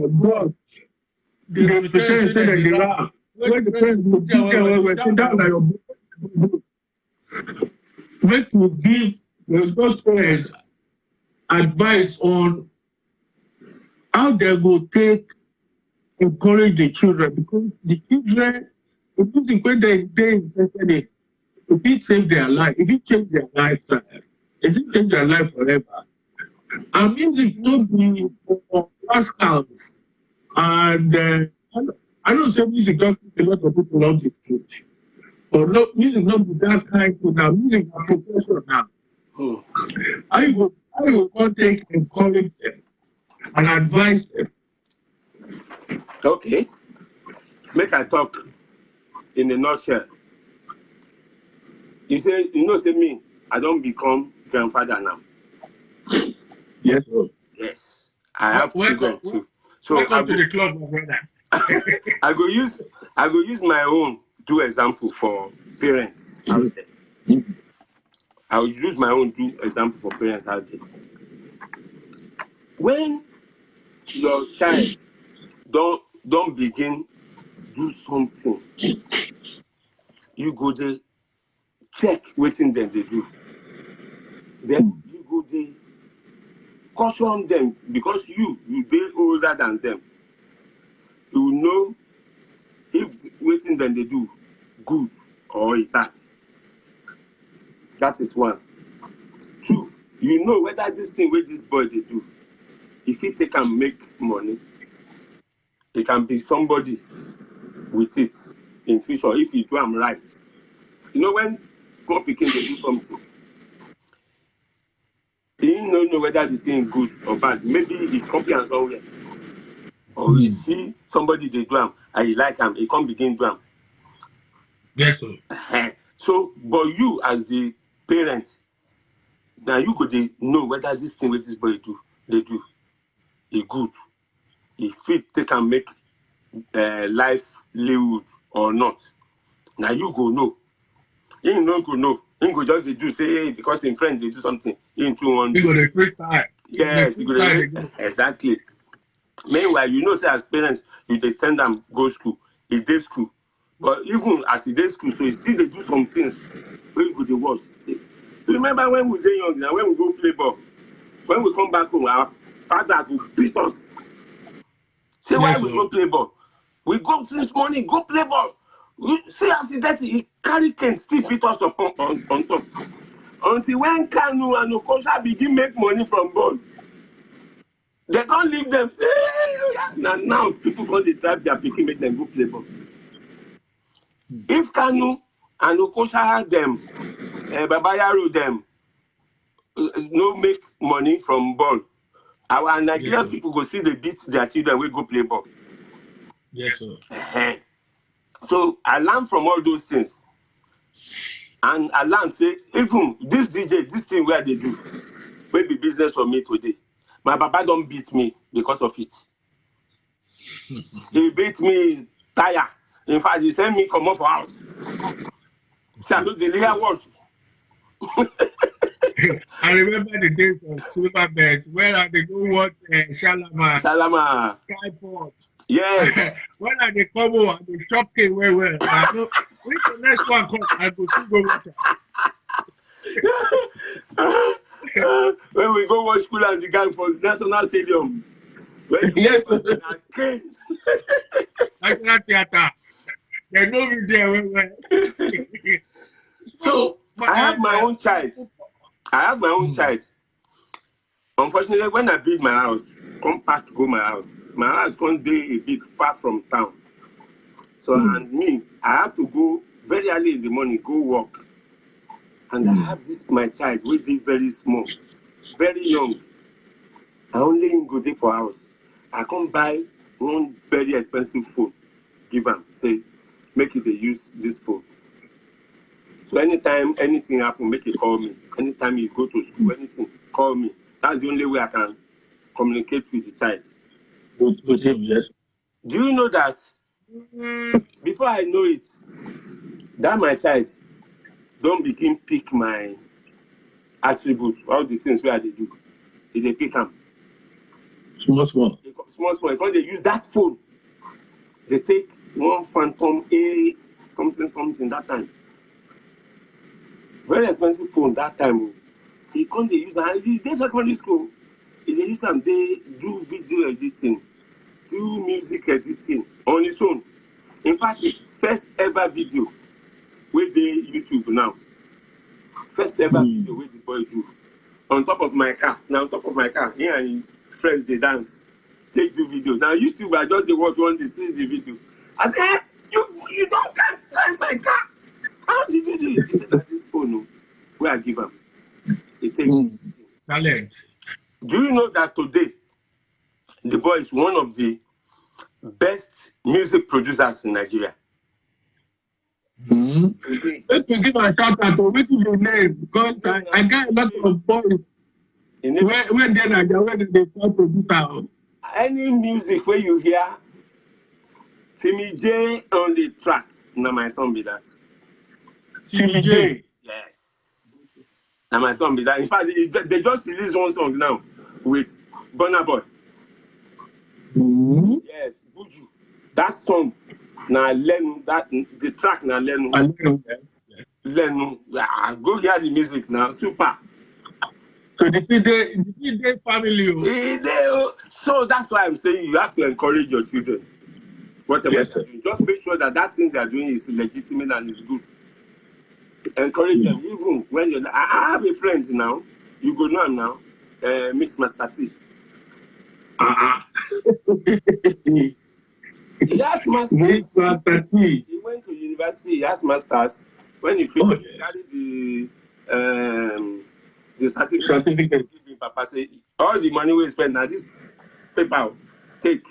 blood. They pretend say that they laugh. When the parents will give them, we sit down like your book. Make we give those parents advice on how they will encourage the children, because the children, the music when they interested in, if it save their life, if it change their lifestyle, if it change their life forever. And music not be for rascals. And I don't say music don't a lot of people love the truth. But no, music not be that kind of now. Music is professional now. I will not take encourage them and advise them. Okay. Make I talk in a nutshell. You say me, I don't become grandfather now. Yes, sir. Yes. I have children too. So welcome to the club, my brother. I go use my own do example for parents out there. I will use my own do example for parents out there. When your child don't begin do something, you go there, check wetin dem dey do. Then you go there, caution them, because you dey older than them. You will know if wetin dem dey do good or bad. That is one. Two, you know whether this thing wey this boy dey do, if he take and make money, it can be somebody with it in future if you do am right. You know, when small pikin dey do something, he don't know whether the thing good or bad. Maybe he copy am somewhere, or he see somebody dey do am and he like am, he come begin do am. Yes, sir. So, but you as the parent, now you go dey know whether this thing with this boy they do, e good, if fit take and make livelihood or not. Now you go know. He no go know. He go just do say, hey, because in friend they do something. He too want. You go to quick time. Yes, you go to exactly. Meanwhile, you know, say as parents, you dey send them go school, he dey school. But even as he dey school, so he still dey do some things where you go dey watch. Say, remember when we dey young, and when we go play ball, when we come back home, our father go beat us. Say, why we go play ball? We go since morning, go play ball. See as he dirty, he carry cane, still beat us up on top. Until when Kanu and Okocha begin make money from ball, they can't leave them. Say, now people can't dey drive their pikin, make them go play ball. If Kanu and Okocha them, Babayaro them, no make money from ball, our Nigerian people go see they beat their children, we go play ball. Yes, sir. So I learned from all those things. And I learned, say, even this DJ, this thing where they do, will be business for me today. My papa don't beat me because of it. He beat me tire. In fact, he sent me come off for house. Say, I don't deliver words. I remember the days of Silverbird, where they go watch Shalama. Skyport. Yes. When they come over, they chop it well. I know, when the next one comes, I go to go watch it. When we go watch school and the gang for National Stadium. When yes, sir. National Theatre. They know me there. So I have my own child. Unfortunately, when I build my house, come back to go my house can't be a bit far from town. So and me, I have to go very early in the morning, go work. And I have this my child, which is very small, very young. I only go there for house. I come buy one very expensive phone, give him, say, make it they use this phone. So anytime anything happen, make it call me. Anytime you go to school, anything, call me. That's the only way I can communicate with the child. With him, yes. Do you know that before I know it, that my child don't begin pick my attributes, all the things where they do. They pick them. Small. Because they use that phone. They take one Phantom A something that time. Very expensive phone that time. They can't they use and they secondary school. They use them, they do video editing, do music editing on its own. In fact, it's first ever video with the YouTube now. First ever video with the boy do. On top of my car. Now on top of my car, here and friends they dance. Take the video. Now YouTube, I just watch one to see the video. I said, hey, you don't climb my car. How did you do it? He said that this phone no, where I give him. He take talent. Do you know that today the boy is one of the best music producers in Nigeria? Let me give a shout out to which is the name because I got a lot of boys. When they call producer. Any music where you hear Timmy J on the track, now my son be that. Timmy J. Yes. Now my son be that. In fact, they just released one song now with Burna Boy. Yes, Buju. That song, now Lenu, that the track now Lenu. Lenu. Yeah, go hear the music now. Super. So the P-Day family. So that's why I'm saying you have to encourage your children. Whatever they're doing. Just make sure that thing they're doing is legitimate and is good. Encourage them. Even when you're I have a friend now. You go know him now. Mix Master T. He has masters. Mix Master T. He went to university. He has masters. When he finished, he carried the certificate. Papa say all the money we spend now this paper take.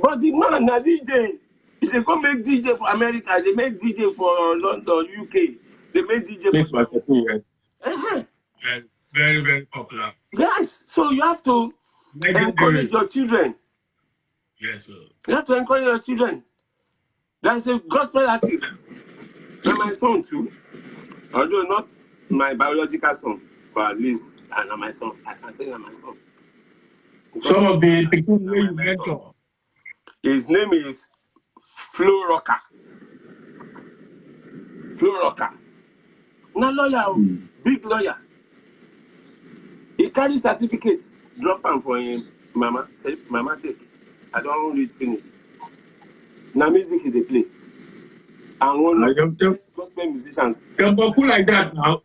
But the man na DJ. They go make DJ for America. They make DJ for London, UK. They make DJ for Very, very popular. Yes. So you have to encourage your children. Yes, sir. You have to encourage your children. There's a gospel artist. And my son too. Although not my biological son, but at least and my son. I can say I'm my son. Some of the people where you mentor. His name is Flo Rocker. Flo Rocker. Now lawyer, big lawyer. He carry certificates, drop them for him. Mama, say, Mama take. I don't read finish. Now music they play. And one of the gospel musicians. You're cool like that now.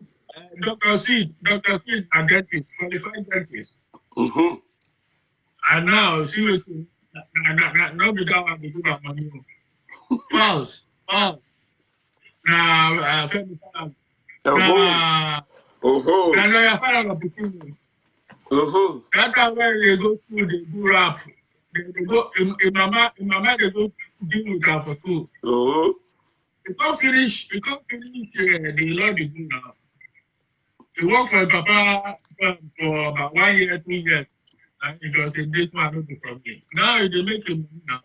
Dr. Sid and dentist, qualified dentist. And now see what now the guy want to do that money. False. Now lawyer father of the kingdom. That time when they go school, they do rap. They go in mama they go deal with her for school. They can't finish the law degree now. He worked for Papa for about 1 year, 2 years. And it was a great man from me. Now they make him money now.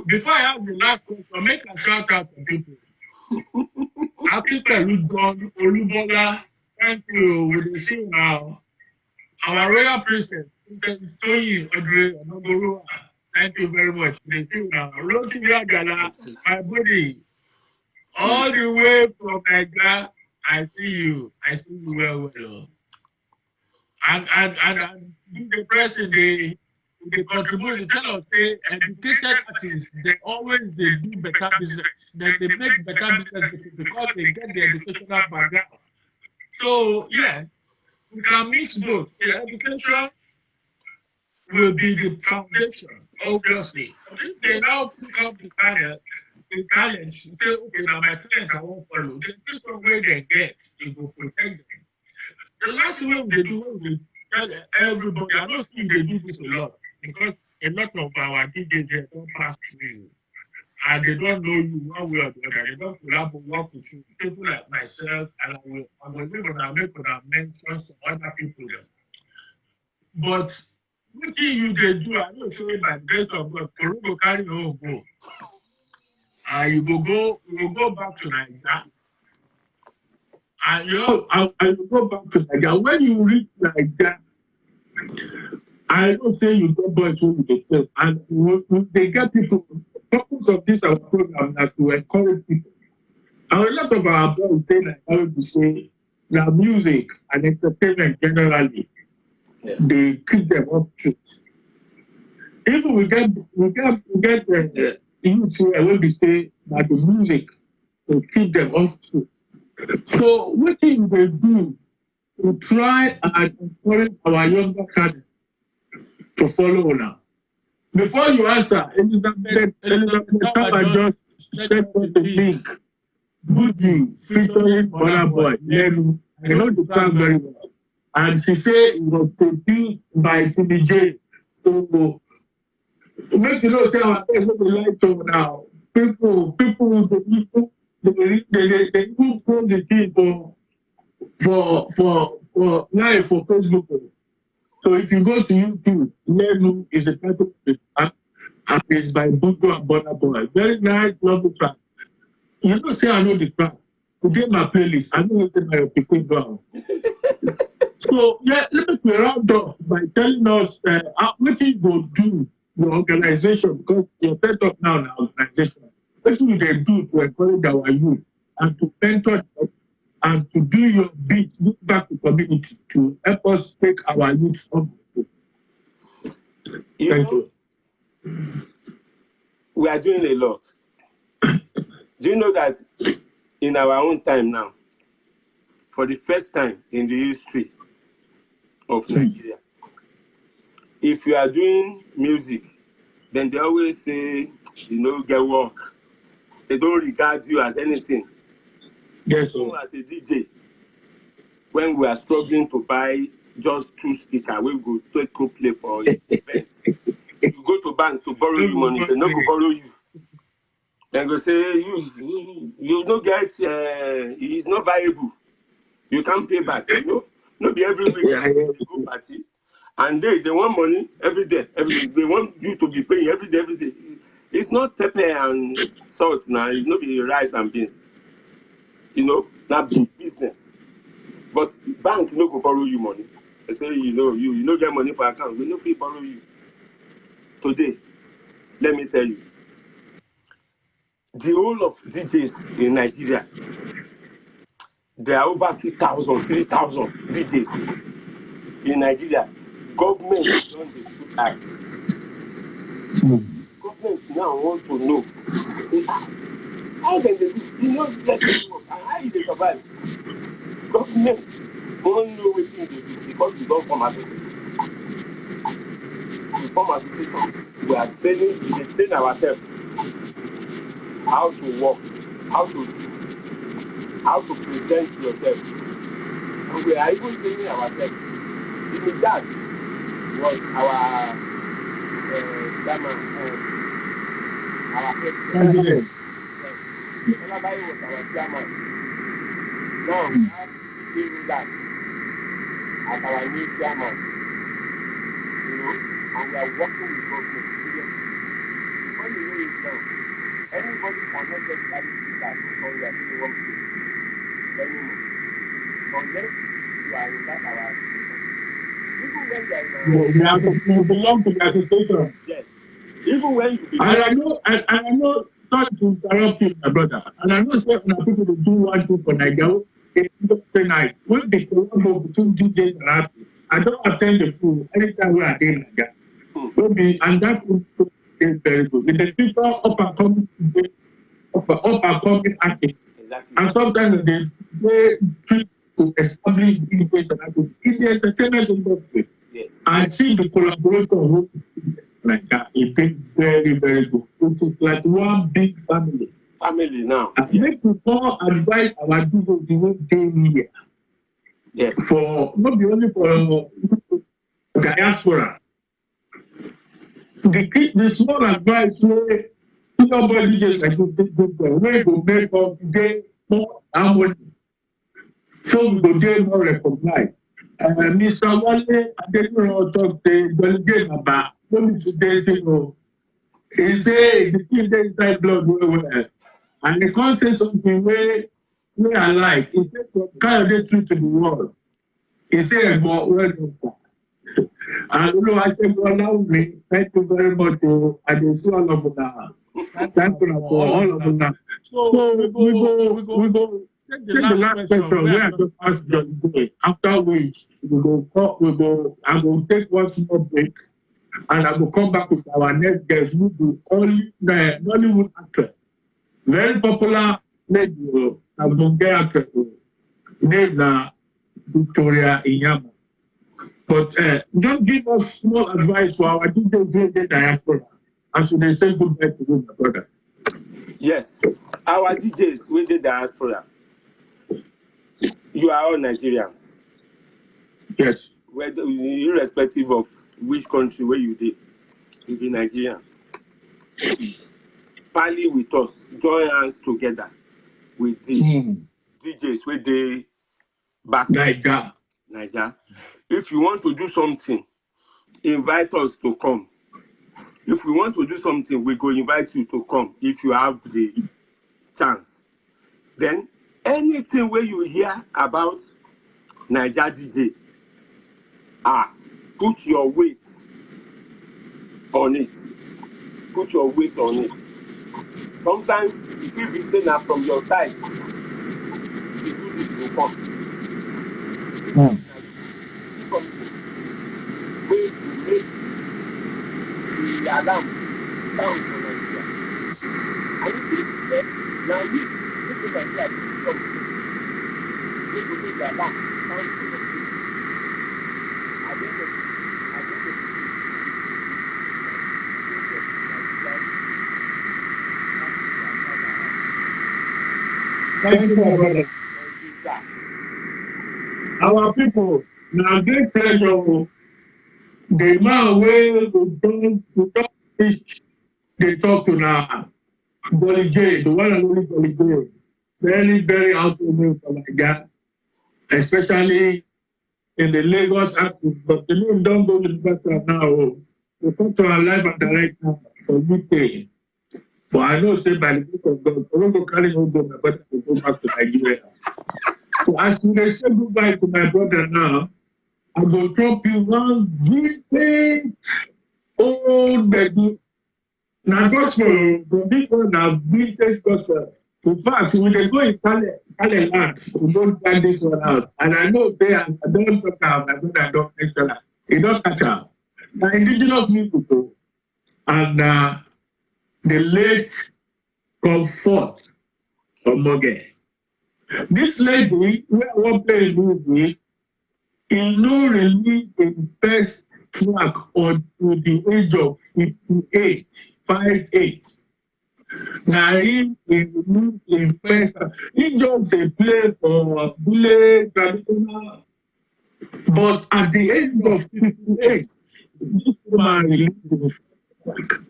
Before I have the last question, make a shout out to people. Akita John Olubola, thank you. We will see you now. Our royal princess, Princess Toyin Audrey Onogoro, thank you very much. We will see you now. Roti Gala, my buddy, all the way from Nigeria, I see you well. And the president, they contribute, they tell us, say, educated artists, they always they do better business. They make better business because they get the educational background. So, yeah, we can mix both. The education will be the foundation, obviously. If they now pick up the talent, say, okay, now my talents I won't follow. They pick up where they get, it will protect them. The last thing they do is tell everybody, I don't think they do this a lot, because a lot of our DJs they don't pass through you. And they don't know you one way or the other. They don't collaborate work with you. People like myself, and I will make mention some other people there. But what you they do, I don't say by the grace of God, you go carry home go. You will go back to Nigeria. And you go back to Nigeria. When you reach Nigeria, I don't say you go boys who they say, and they get people. Purpose of this our program is to encourage people. And a lot of our boys say like how to say that music and entertainment generally, yes, they keep them up to. Even we get youth here when they say that the music will keep them off to. So what thing they do to try and encourage our younger cadre to follow now? Before you answer, Elizabeth just said the link. Gucci featuring Burna Boy, Lenu, I know the song very well. And she said it was produced by TBJ. So, make you know, say our things what we like to now. People, they even post the thing for live for Facebook. So if you go to YouTube, Lenu is a title of the track, and it's by Buju and Burna Boy. Very nice, lovely track. You know, say I know the track. Today my playlist, I know it's my people down. So yeah, let me round up by telling us what you go do your organization, because you're set up now in our organization. What do they do to encourage our youth and to mentor them and to do your bit, look back to community to help us take our youth on? Thank you. We are doing a lot. Do you know that in our own time now, for the first time in the history of Nigeria, if you are doing music, then they always say, get work. They don't regard you as anything. Yes, so as a DJ, when we are struggling to buy just 2 speakers, we go play for events. You go to bank to borrow you money, they don't go borrow you. Then go say you don't get it's not viable. You can't pay back. Not be every week you go party. And they want money every day. They want you to be paying every day. It's not pepper and salt now, it's not be rice and beans. Not big business. But bank no go borrow you money. They say you get money for account, we no fit borrow you. Today, let me tell you, the whole of DJs in Nigeria, there are over 2,000, 3,000 DJs in Nigeria. Government don't put eye. Government now want to know. Say, how can they do? You know, let them work. And how they survive? Government don't know what they do because we don't form association. We form association. We are training. We train ourselves how to work, how to present yourself. And we are even training ourselves. Jimmy Jazz was our chairman, our president. Yes. Everybody was our chairman. Now we have DJ Rudak as our new chairman. And we are working with government seriously. Before you know it now, anybody cannot just carry speaker before we are saying one play anymore. Unless you are in that our association. Even when you are in you belong to the association. Yes. Even when you belong. And I know, not to interrupt you, my brother. And I know certain people who do one thing for Nigeria. Night. When they go between DJs and artists, I don't attend the food anytime we are there like that. Maybe, and that is very good. With the people up and coming today, up and coming artists, Exactly. and sometimes they try to establish innovation artists in the entertainment industry. Yes. I see the collaboration like that. It is very, very good. It is like one big family. Family now. And make people advise our people the way they here. Yes. For not only for diaspora. The small advice where nobody just like where go make up get more harmony. So we go get more recognized. Mr. Wale Adeniran talk the delegate about only today thing o. He say the thing dey inside blood well. And he can't say something where I like. He said from Kayode Street to the world. He said, well done, sir. And I said, allow me. Thank you very much. I just see all of that. Thank you for all of that. So we go take the last question where I just ask John Boy. After which I will take one small break and I will come back with our next guest who will only the Nollywood actor. Very popular lady, a Bunge actress, named Victoria Inyama. But just give us small advice for our DJs diaspora as they say goodbye to you, my brother. Yes, our DJs with the diaspora. You are all Nigerians. Yes. Whether irrespective of which country where you did, you be Nigerian. Pally with us, join hands together with the DJs where they back Niger. If you want to do something, invite us to come. If we want to do something, we go invite you to come if you have the chance. Then anything where you hear about Niger DJ, put your weight on it. Put your weight on it. Sometimes if you be saying that from your side, the goodies will come. Do something where you make the alarm sound for Nigeria. And if you say, now we make Nigeria do something, we will make the alarm sound for your place. At the end of the Thank you, my brother. Thank you, sir. Our people, now they pleasure. The man where we don't teach, they talk to now. Dolly J, the one and only Dolly J. Very, very outspoken for Nigeria, especially in the Lagos active. But the name don't go to the better now. We come to our life and direct now for UK. But I know, say by the book of God, I won't go carry home my brother to go back to Nigeria. So as we say goodbye to my brother now, I will drop you one vintage old baby. Now gospel, this one now vintage gospel. In fact, when they go in Cali land, we don't find this one out. And I know they are, I don't talk about my brother, I don't mention that. It don't catch out. Now indigenous music, and the late Comfort Omoge. This lady, where I want to play a movie, he no released a best track until the age of 58, 58. Now he released a best track. He just they play for village traditional, but at the age of 58, this woman released a track.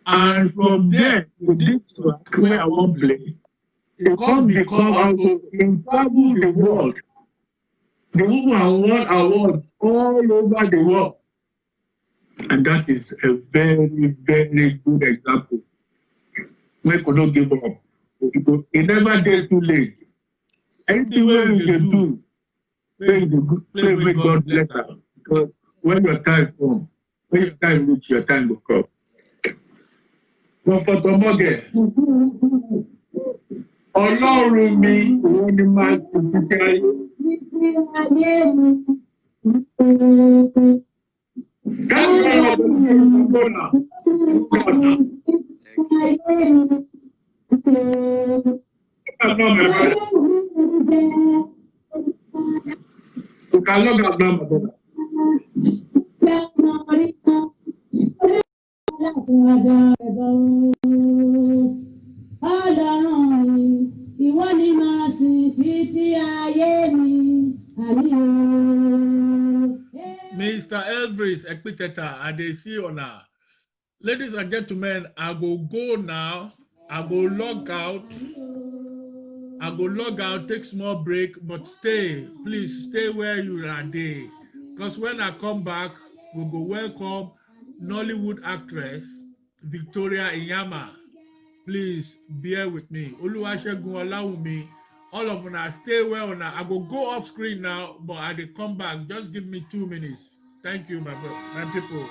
And from there, with this track where I want to play, it can't become out to travel the world. The woman won awards all over the world. And that is a very, very good example. We could not give up. It never gets too late. Anything we can do, pray with God bless her. Because when your time comes, when your time reaches, your time will come. Comfort Omoge. Ọlọ́run mi, ìwọ ni máa ṣe títí ayé. Ìwọ ni màá sìn títí ayé mi, àmì o. Mr. Elvis Ekpiteta, I dey see you now. Ladies and gentlemen, I go now. I go log out. Take small break, but stay. Please stay where you are there. Because when I come back, we go welcome Nollywood actress Victoria Inyama. Please bear with me. Oluwasegun Olawumi. All of una stay well now. I go off screen now, but I dey come back. Just give me 2 minutes. Thank you, my people.